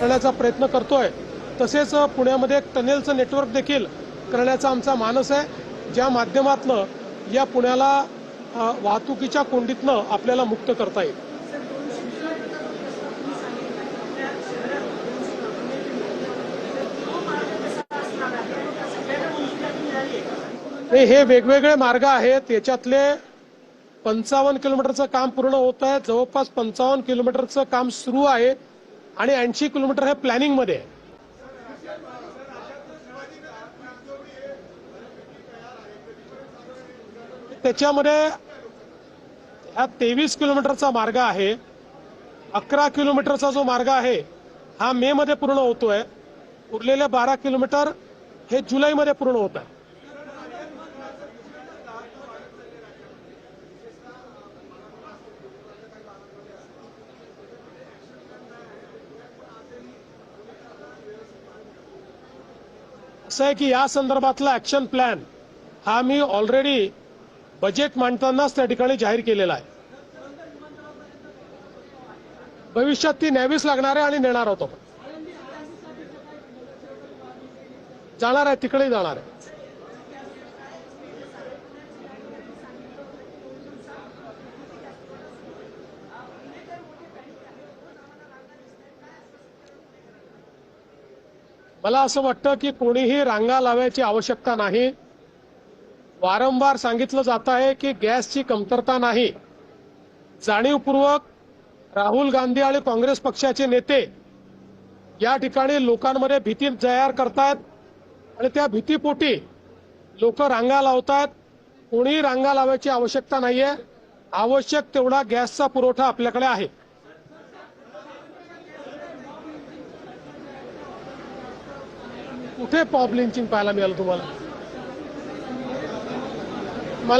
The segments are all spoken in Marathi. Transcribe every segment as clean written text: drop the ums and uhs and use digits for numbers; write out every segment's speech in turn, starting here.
करण्याचा प्रयत्न करतोय। तसेच पुण्यामध्ये एक टनेलचं नेटवर्क देखील करण्याचा आमचा मानस आहे, ज्या माध्यमातून या पुण्याला वाहतुकीच्या कोंडीतनं आपल्याला मुक्त करता येईल। हे वेगवेगळे मार्ग आहेत, याच्यातले 55 किलोमीटरचं काम पूर्ण होत आहे, जवळपास 55 किलोमीटरचं काम सुरू आहे आणि 80 किलोमीटर हे प्लॅनिंग मध्ये आहे। त्याच्यामध्ये हा 23 किलोमीटरचा मार्ग आहे, 11 किलोमीटरचा जो मार्ग आहे हा मे मध्ये पूर्ण होतोय, उरलेले 12 किलोमीटर हे जुलैमध्ये पूर्ण होत आहे। असं आहे की या संदर्भातला ऍक्शन प्लॅन हा मी ऑलरेडी बजेट मांडतानाच त्या ठिकाणी जाहीर केलेला आहे। भविष्यात ती न्यावीच लागणार आहे आणि नेणार होतो, जाणार आहे, तिकडेही जाणार आहे। मला असं वाटतं की कोणीही रांगा लावायची आवश्यकता नाही। वारंवार सांगितलं जात आहे की गॅसची कमतरता नाही। जाणीवपूर्वक राहुल गांधी आणि काँग्रेस पक्षाचे नेते या ठिकाणी लोकांमध्ये भीती तयार करतात आणि त्या भीतीपोटी लोक रांगा लावतात। कोणी रांगा लावायची आवश्यकता नाहीये, आवश्यक तेवढा गॅसचा पुरवठा आपल्याकडे आहे। कुठे पॉप लिंचिंग पाहायला मिळालं तुम्हाला?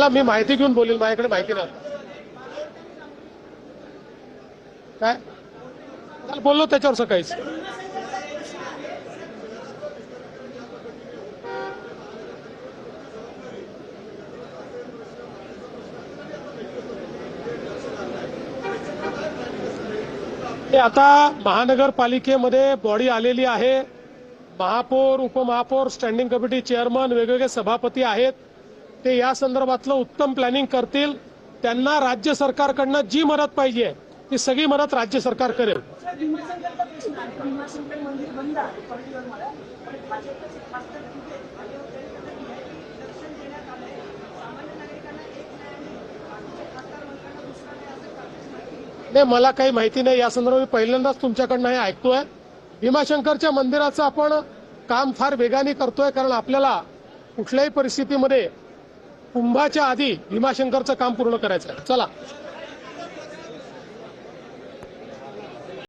मी माहिती घेऊन बोलेल, माझ्याकडे माहिती नाही। काय काल बोललो त्याच्यावर सकाळीच। आता महानगरपालिकेमध्ये बॉडी आलेली आहे, महापौर, उपमहापौर, स्टँडिंग कमिटी चेअरमन, वेगवेगळे सभापती आहेत। ते या संदर्भातलं उत्तम प्लॅनिंग करतील। त्यांना राज्य सरकारकडनं जी मदत पाहिजे ती सगळी मदत राज्य सरकार करेल। नाही, मला काही माहिती नाही या संदर्भात, पहिल्यांदाच तुमच्याकडनं हे ऐकतोय। भीमाशंकरच्या मंदिराचं आपण काम फार वेगाने करतोय, कारण आपल्याला कुठल्याही परिस्थितीमध्ये कुंभाच्या आधी भीमाशंकरचं काम पूर्ण करायचं आहे। चला।